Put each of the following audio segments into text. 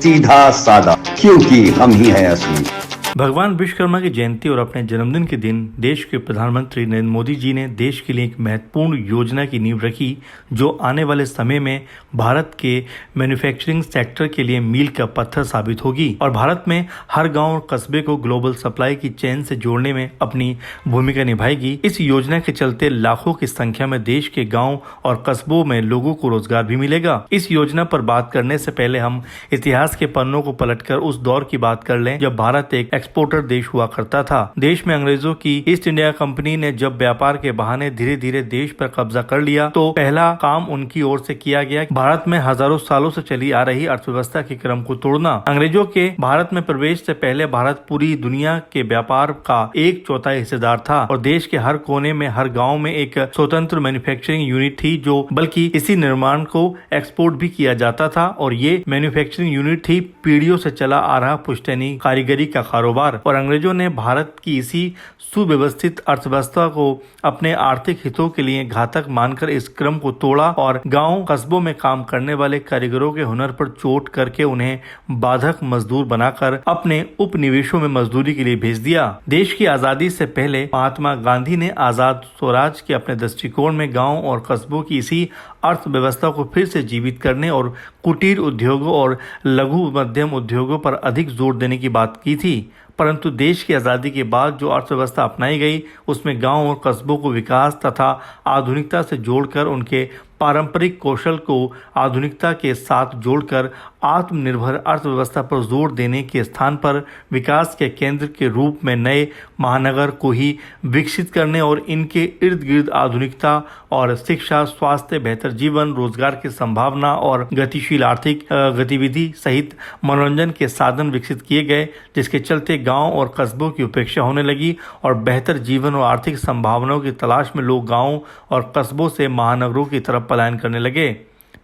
सीधा सादा, क्योंकि हम ही हैं असली। भगवान विश्वकर्मा की जयंती और अपने जन्मदिन के दिन देश के प्रधानमंत्री नरेंद्र मोदी जी ने देश के लिए एक महत्वपूर्ण योजना की नींव रखी जो आने वाले समय में भारत के मैन्युफैक्चरिंग सेक्टर के लिए मील का पत्थर साबित होगी और भारत में हर गांव और कस्बे को ग्लोबल सप्लाई की चेन से जोड़ने में अपनी भूमिका निभाएगी। इस योजना के चलते लाखों की संख्या में देश के गाँव और कस्बों में लोगों को रोजगार भी मिलेगा। इस योजना पर बात करने से पहले हम इतिहास के पन्नों को पलटकर उस दौर की बात कर लें जब भारत एक एक्सपोर्टर देश हुआ करता था। देश में अंग्रेजों की ईस्ट इंडिया कंपनी ने जब व्यापार के बहाने धीरे धीरे देश पर कब्जा कर लिया तो पहला काम उनकी ओर से किया गया भारत में हजारों सालों से चली आ रही अर्थव्यवस्था के क्रम को तोड़ना। अंग्रेजों के भारत में प्रवेश से पहले भारत पूरी दुनिया के व्यापार का 1/4 हिस्सेदार था और देश के हर कोने में हर गाँव में एक स्वतंत्र मैन्युफैक्चरिंग यूनिट थी जो बल्कि इसी निर्माण को एक्सपोर्ट भी किया जाता था और ये मैन्युफैक्चरिंग यूनिट थी पीढ़ियों से चला आ रहा पुश्तैनी कारीगरी का कारोबार। और अंग्रेजों ने भारत की इसी सुव्यवस्थित अर्थव्यवस्था को अपने आर्थिक हितों के लिए घातक मानकर इस क्रम को तोड़ा और गांव कस्बों में काम करने वाले कारीगरों के हुनर पर चोट करके उन्हें बाधक मजदूर बनाकर अपने उपनिवेशों में मजदूरी के लिए भेज दिया। देश की आजादी से पहले महात्मा गांधी ने आजाद स्वराज के अपने दृष्टिकोण में गाँव और कस्बों की इसी अर्थव्यवस्था को फिर से जीवित करने और कुटीर उद्योगों और लघु मध्यम उद्योगों पर अधिक जोर देने की बात की थी। परंतु देश की आज़ादी के बाद जो अर्थव्यवस्था अपनाई गई उसमें गांव और कस्बों को विकास तथा आधुनिकता से जोड़कर उनके पारंपरिक कौशल को आधुनिकता के साथ जोड़कर आत्मनिर्भर अर्थव्यवस्था पर जोर देने के स्थान पर विकास के केंद्र के रूप में नए महानगर को ही विकसित करने और इनके इर्द गिर्द आधुनिकता और शिक्षा, स्वास्थ्य, बेहतर जीवन, रोजगार की संभावना और गतिशील आर्थिक गतिविधि सहित मनोरंजन के साधन विकसित किए गए, जिसके चलते गांव और कस्बों की उपेक्षा होने लगी और बेहतर जीवन और आर्थिक संभावनाओं की तलाश में लोग गाँव और कस्बों से महानगरों की तरफ पलायन करने लगे।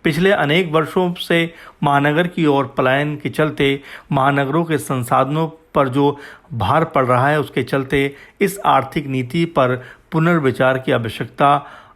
पिछले अनेक वर्षों से महानगर की ओर पलायन के चलते महानगरों के संसाधनों पर जो भार पड़ रहा है उसके चलते इस आर्थिक नीति पर पुनर्विचार की आवश्यकता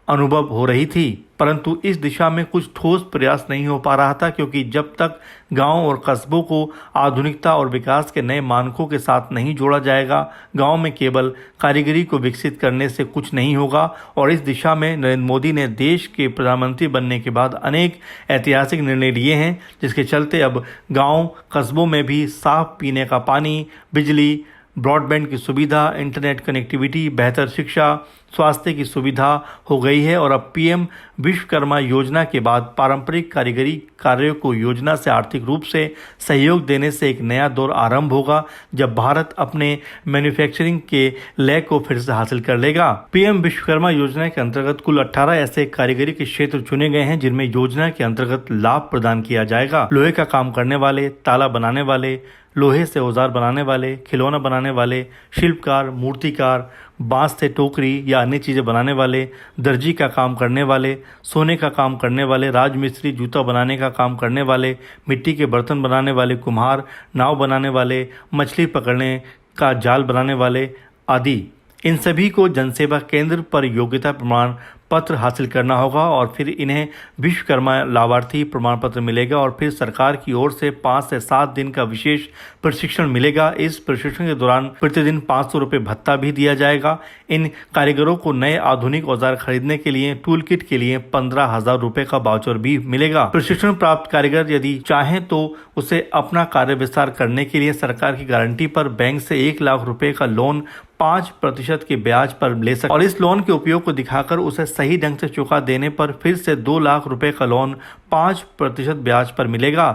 अनुभव हो रही थी। परंतु इस दिशा में कुछ ठोस प्रयास नहीं हो पा रहा था क्योंकि जब तक गांव और कस्बों को आधुनिकता और विकास के नए मानकों के साथ नहीं जोड़ा जाएगा, गांव में केवल कारीगरी को विकसित करने से कुछ नहीं होगा। और इस दिशा में नरेंद्र मोदी ने देश के प्रधानमंत्री बनने के बाद अनेक ऐतिहासिक निर्णय लिए हैं, जिसके चलते अब गाँव कस्बों में भी साफ पीने का पानी, बिजली, ब्रॉडबैंड की सुविधा, इंटरनेट कनेक्टिविटी, बेहतर शिक्षा, स्वास्थ्य की सुविधा हो गई है। और अब पीएम विश्वकर्मा योजना के बाद पारंपरिक कारीगरी कार्यों को योजना से आर्थिक रूप से सहयोग देने से एक नया दौर आरंभ होगा जब भारत अपने मैन्युफैक्चरिंग के लय को फिर से हासिल कर लेगा। पीएम विश्वकर्मा योजना के अंतर्गत कुल 18 ऐसे कारीगरी के क्षेत्र चुने गए हैं जिनमें योजना के अंतर्गत लाभ प्रदान किया जाएगा। लोहे का काम करने वाले, ताला बनाने वाले, लोहे से औजार बनाने वाले, खिलौना बनाने वाले, शिल्पकार, मूर्तिकार, बांस से टोकरी या अन्य चीज़ें बनाने वाले, दर्जी का काम करने वाले, सोने का काम करने वाले, राजमिस्त्री, जूता बनाने का काम करने वाले, मिट्टी के बर्तन बनाने वाले, कुम्हार, नाव बनाने वाले, मछली पकड़ने का जाल बनाने वाले आदि। इन सभी को जनसेवा केंद्र पर योग्यता प्रमाण पत्र हासिल करना होगा और फिर इन्हें विश्वकर्मा लाभार्थी प्रमाण पत्र मिलेगा और फिर सरकार की ओर से 5 से 7 दिन का विशेष प्रशिक्षण मिलेगा। इस प्रशिक्षण के दौरान प्रतिदिन 500 रुपये भत्ता भी दिया जाएगा। इन कारीगरों को नए आधुनिक औजार खरीदने के लिए टूल किट के लिए 15,000 रुपये का वाउचर भी मिलेगा। प्रशिक्षण प्राप्त कारीगर यदि चाहें तो उसे अपना कार्य विस्तार करने के लिए सरकार की गारंटी पर बैंक से 1 लाख रुपए का लोन 5% के ब्याज पर ले सकते और इस लोन के उपयोग को दिखाकर उसे सही ढंग से चुका देने पर फिर से 2 लाख रुपए का लोन 5% ब्याज पर मिलेगा।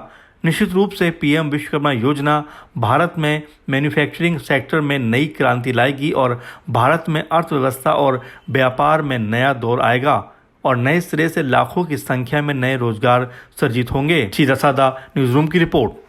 निश्चित रूप से पीएम विश्वकर्मा योजना भारत में मैन्युफैक्चरिंग सेक्टर में नई क्रांति लाएगी और भारत में अर्थव्यवस्था और व्यापार में नया दौर आएगा और नए सिरे से लाखों की संख्या में नए रोजगार सृजित होंगे। सीधा सादा न्यूज रूम की रिपोर्ट।